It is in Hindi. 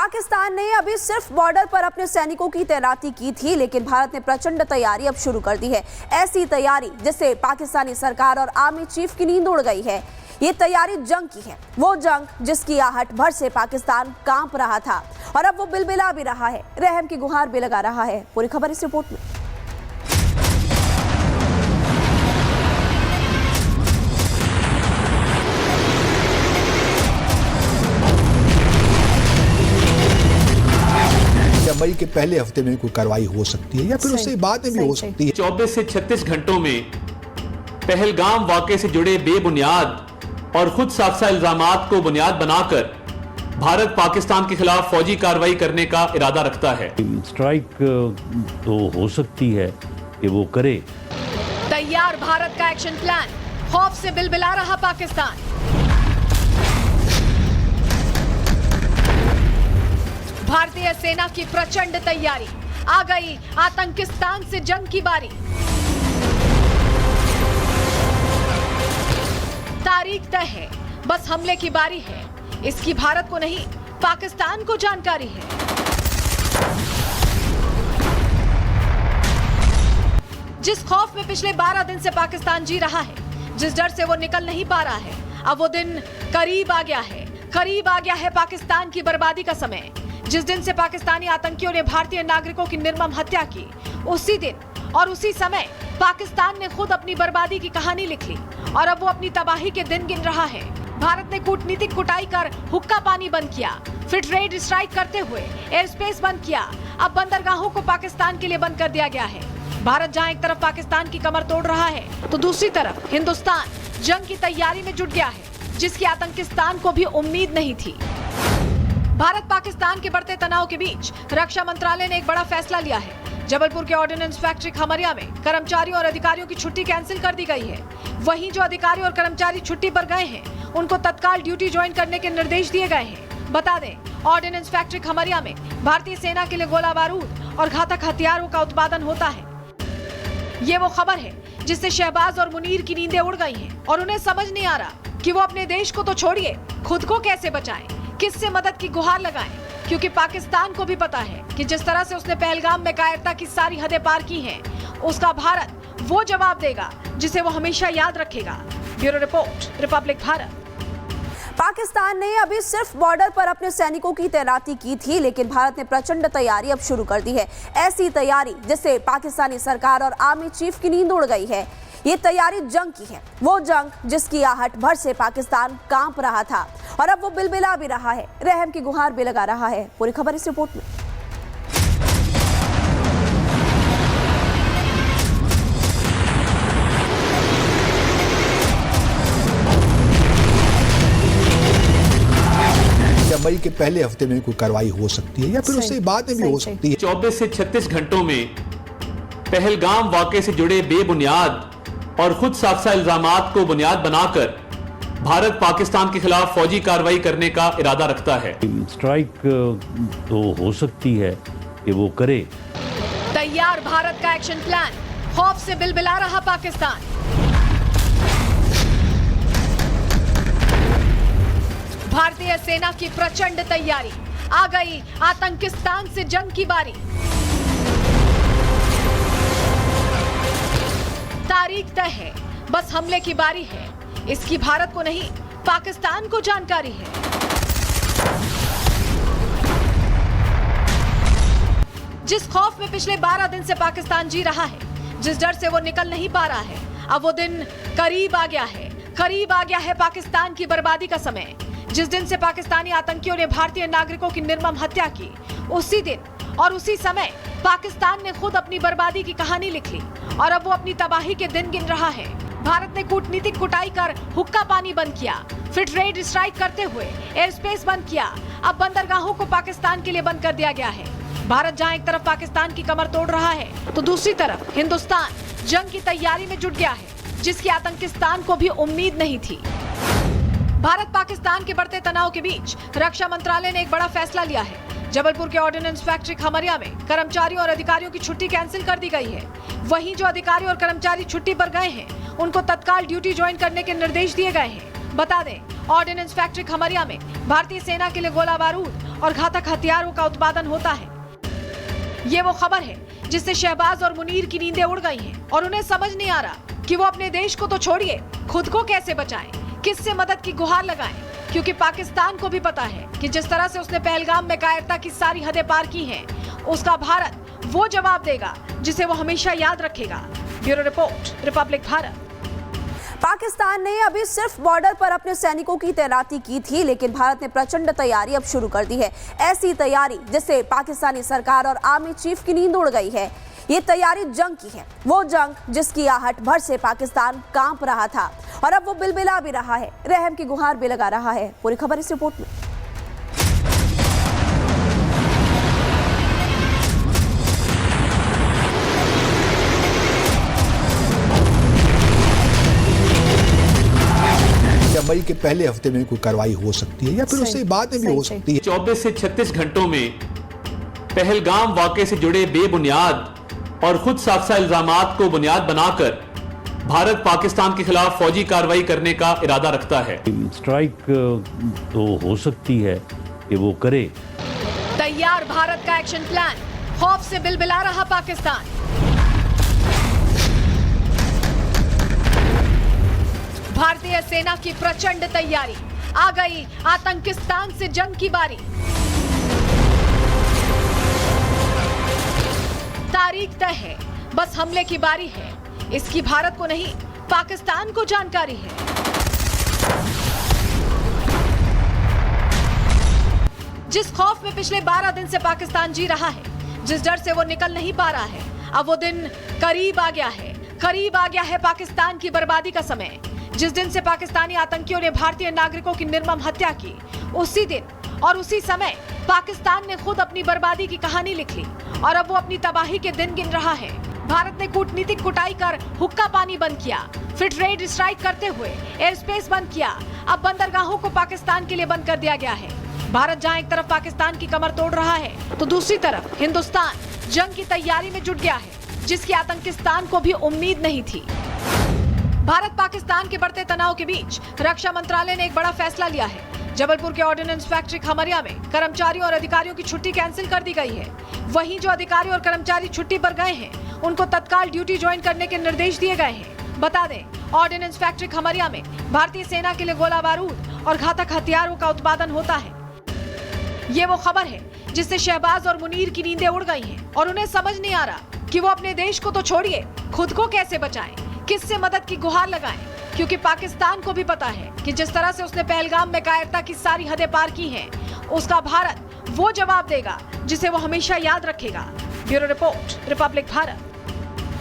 पाकिस्तान ने अभी सिर्फ बॉर्डर पर अपने सैनिकों की तैनाती की थी, लेकिन भारत ने प्रचंड तैयारी अब शुरू कर दी है। ऐसी तैयारी जिससे पाकिस्तानी सरकार और आर्मी चीफ की नींद उड़ गई है। ये तैयारी जंग की है, वो जंग जिसकी आहट भर से पाकिस्तान कांप रहा था और अब वो बिलबिला भी रहा है, रहम की गुहार भी लगा रहा है। पूरी खबर इस रिपोर्ट में। मई के पहले हफ्ते में कोई कार्रवाई हो सकती है या फिर उससे बाद में भी हो सकती है। 24 से 36 घंटों में पहलगाम वाकये से जुड़े बेबुनियाद और खुद साफसा इल्जामात को बुनियाद बनाकर भारत पाकिस्तान के खिलाफ फौजी कार्रवाई करने का इरादा रखता है। स्ट्राइक तो हो सकती है कि वो करे। तैयार भारत का एक्शन प्लान, खौफ से बिलबिला रहा पाकिस्तान। भारतीय सेना की प्रचंड तैयारी, आ गई आतंकिस्तान से जंग की बारी। तारीख तय है, बस हमले की बारी है। इसकी भारत को नहीं, पाकिस्तान को जानकारी है। जिस खौफ में पिछले 12 दिन से पाकिस्तान जी रहा है, जिस डर से वो निकल नहीं पा रहा है, अब वो दिन करीब आ गया है। करीब आ गया है पाकिस्तान की बर्बादी का समय। जिस दिन से पाकिस्तानी आतंकियों ने भारतीय नागरिकों की निर्मम हत्या की, उसी दिन और उसी समय पाकिस्तान ने खुद अपनी बर्बादी की कहानी लिख ली और अब वो अपनी तबाही के दिन गिन रहा है। भारत ने कूटनीतिक कुटाई कर हुक्का पानी बंद किया, फिर ट्रेड स्ट्राइक करते हुए एयर स्पेस बंद किया। अब बंदरगाहों को पाकिस्तान के लिए बंद कर दिया गया है। भारत जहाँ एक तरफ पाकिस्तान की कमर तोड़ रहा है, तो दूसरी तरफ हिंदुस्तान जंग की तैयारी में जुट गया है, जिसकी आतंकिस्तान को भी उम्मीद नहीं थी। भारत पाकिस्तान के बढ़ते तनाव के बीच रक्षा मंत्रालय ने एक बड़ा फैसला लिया है। जबलपुर के ऑर्डिनेंस फैक्ट्री खमरिया में कर्मचारियों और अधिकारियों की छुट्टी कैंसिल कर दी गई है। वहीं जो अधिकारी और कर्मचारी छुट्टी पर गए हैं, उनको तत्काल ड्यूटी ज्वाइन करने के निर्देश दिए गए हैं। बता दें, ऑर्डिनेंस फैक्ट्री खमरिया में भारतीय सेना के लिए गोला बारूद और घातक हथियारों का उत्पादन होता है। ये वो खबर है जिससे शहबाज और मुनीर की नींदें उड़ गई हैं और उन्हें समझ नहीं आ रहा कि वो अपने देश को तो छोड़िए, खुद को कैसे बचाएं, किससे मदद की गुहार लगाएं, क्योंकि पाकिस्तान को भी पता है कि जिस तरह से उसने पहलगाम में कायरता की सारी हदें पार की हैं, उसका भारत वो जवाब देगा जिसे वो हमेशा याद रखेगा। Bureau report, Republic Bharat. Pakistan ने अभी सिर्फ बॉर्डर पर अपने सैनिकों की तैनाती की थी, लेकिन भारत ने प्रचंड तैयारी अब शुरू कर दी है। ऐसी तैयारी जिससे पाकिस्तानी सरकार और आर्मी चीफ की नींद उड़ गई है। ये तैयारी जंग की है, वो जंग जिसकी आहट भर से पाकिस्तान कांप रहा था और अब वो बिलबिला भी रहा है, रहम की गुहार भी लगा रहा है। पूरी खबर इस रिपोर्ट में। मई के पहले हफ्ते में कोई कार्रवाई हो सकती है या फिर उससे बाद में भी हो सकती है। 24 से 36 घंटों में पहलगाम वाकये से जुड़े बेबुनियाद और खुद साफसा इल्जामात को बुनियाद बनाकर भारत पाकिस्तान के खिलाफ फौजी कार्रवाई करने का इरादा रखता है। स्ट्राइक तो हो सकती है कि वो करे। तैयार भारत का एक्शन प्लान, खौफ से बिलबिला रहा पाकिस्तान। भारतीय सेना की प्रचंड तैयारी, आ गई आतंकिस्तान से जंग की बारी। तारीख तय है, बस हमले की बारी है। इसकी भारत को नहीं, पाकिस्तान को जानकारी है। जिस खौफ में पिछले 12 दिन से पाकिस्तान जी रहा है, जिस डर से वो निकल नहीं पा रहा है, अब वो दिन करीब आ गया है। करीब आ गया है पाकिस्तान की बर्बादी का समय। जिस दिन से पाकिस्तानी आतंकियों ने भारतीय नागरिकों की निर्मम हत्या की, उसी दिन और उसी समय पाकिस्तान ने खुद अपनी बर्बादी की कहानी लिख ली और अब वो अपनी तबाही के दिन गिन रहा है। भारत ने कूटनीतिक कुटाई कर हुक्का पानी बंद किया, फिर ट्रेड स्ट्राइक करते हुए एयर स्पेस बंद किया। अब बंदरगाहों को पाकिस्तान के लिए बंद कर दिया गया है। भारत जहाँ एक तरफ पाकिस्तान की कमर तोड़ रहा है, तो दूसरी तरफ हिंदुस्तान जंग की तैयारी में जुट गया है, जिसकी आतंकिस्तान को भी उम्मीद नहीं थी। भारत पाकिस्तान के बढ़ते तनाव के बीच रक्षा मंत्रालय ने एक बड़ा फैसला लिया है। जबलपुर के ऑर्डिनेंस फैक्ट्री खमरिया में कर्मचारियों और अधिकारियों की छुट्टी कैंसिल कर दी गई है। वहीं जो अधिकारी और कर्मचारी छुट्टी पर गए हैं, उनको तत्काल ड्यूटी ज्वाइन करने के निर्देश दिए गए हैं। बता दें, ऑर्डिनेंस फैक्ट्री खमरिया में भारतीय सेना के लिए गोला बारूद और घातक हथियारों का उत्पादन होता है। ये वो खबर है जिससे शहबाज और मुनीर की नींदें उड़ गई हैं और उन्हें समझ नहीं आ रहा कि वो अपने देश को तो छोड़िए, खुद को कैसे बचाएं, किससे मदद की गुहार लगाएं, क्योंकि पाकिस्तान को भी पता है कि जिस तरह से उसने पहलगाम में कायरता की सारी हदें पार की हैं, उसका भारत वो जवाब देगा जिसे वो हमेशा याद रखेगा। Bureau report, Republic Bharat. Pakistan ने अभी सिर्फ बॉर्डर पर अपने सैनिकों की तैनाती की थी, लेकिन भारत ने प्रचंड तैयारी अब शुरू कर दी है। ऐसी तैयारी जिससे पाकिस्तानी सरकार और आर्मी चीफ की नींद उड़ गई है। ये तैयारी जंग की है, वो जंग जिसकी आहट भर से पाकिस्तान कांप रहा था और अब वो बिलबिला भी रहा है, रहम की गुहार भी लगा रहा है। पूरी खबर इस रिपोर्ट में। मई के पहले हफ्ते में कोई कार्रवाई हो सकती है या फिर उससे बाद में भी हो सकती है। 24 से 36 घंटों में पहलगाम वाकये से जुड़े बेबुनियाद और खुद साख्ता इल्जामात को बुनियाद बनाकर भारत पाकिस्तान के खिलाफ फौजी कार्रवाई करने का इरादा रखता है। स्ट्राइक तो हो सकती है कि वो करे। तैयार भारत का एक्शन प्लान, खौफ से बिलबिला रहा पाकिस्तान। भारतीय सेना की प्रचंड तैयारी, आ गई आतंकिस्तान से जंग की बारी। तारीख तय है, बस हमले की बारी है। इसकी भारत को नहीं, पाकिस्तान को जानकारी है। जिस खौफ में पिछले 12 दिन से पाकिस्तान जी रहा है, जिस डर से वो निकल नहीं पा रहा है, अब वो दिन करीब आ गया है। करीब आ गया है पाकिस्तान की बर्बादी का समय। जिस दिन से पाकिस्तानी आतंकियों ने भारतीय नागरिकों की निर्मम हत्या की, उसी दिन और उसी समय पाकिस्तान ने खुद अपनी बर्बादी की कहानी लिख ली और अब वो अपनी तबाही के दिन गिन रहा है। भारत ने कूटनीतिक कुटाई कर हुक्का पानी बंद किया, फिर ट्रेड स्ट्राइक करते हुए एयर स्पेस बंद किया। अब बंदरगाहों को पाकिस्तान के लिए बंद कर दिया गया है। भारत जहां एक तरफ पाकिस्तान की कमर तोड़ रहा है, तो दूसरी तरफ हिंदुस्तान जंग की तैयारी में जुट गया है, जिसकी आतंकिस्तान को भी उम्मीद नहीं थी। भारत पाकिस्तान के बढ़ते तनाव के बीच रक्षा मंत्रालय ने एक बड़ा फैसला लिया है। जबलपुर के ऑर्डिनेंस फैक्ट्री खमरिया में कर्मचारियों और अधिकारियों की छुट्टी कैंसिल कर दी गई है। वहीं जो अधिकारी और कर्मचारी छुट्टी पर गए हैं, उनको तत्काल ड्यूटी ज्वाइन करने के निर्देश दिए गए हैं। बता दें, ऑर्डिनेंस फैक्ट्री खमरिया में भारतीय सेना के लिए गोला बारूद और घातक हथियारों का उत्पादन होता है। ये वो खबर है जिससे शहबाज और मुनीर की नींदें उड़ गई हैं और उन्हें समझ नहीं आ रहा कि वो अपने देश को तो छोड़िए, खुद को कैसे बचाएं, किससे मदद की गुहार लगाएं, क्योंकि पाकिस्तान को भी पता है कि जिस तरह से उसने पहलगाम में कायरता की सारी हदें पार की हैं, उसका भारत वो जवाब देगा जिसे वो हमेशा याद रखेगा। Bureau report, Republic Bharat.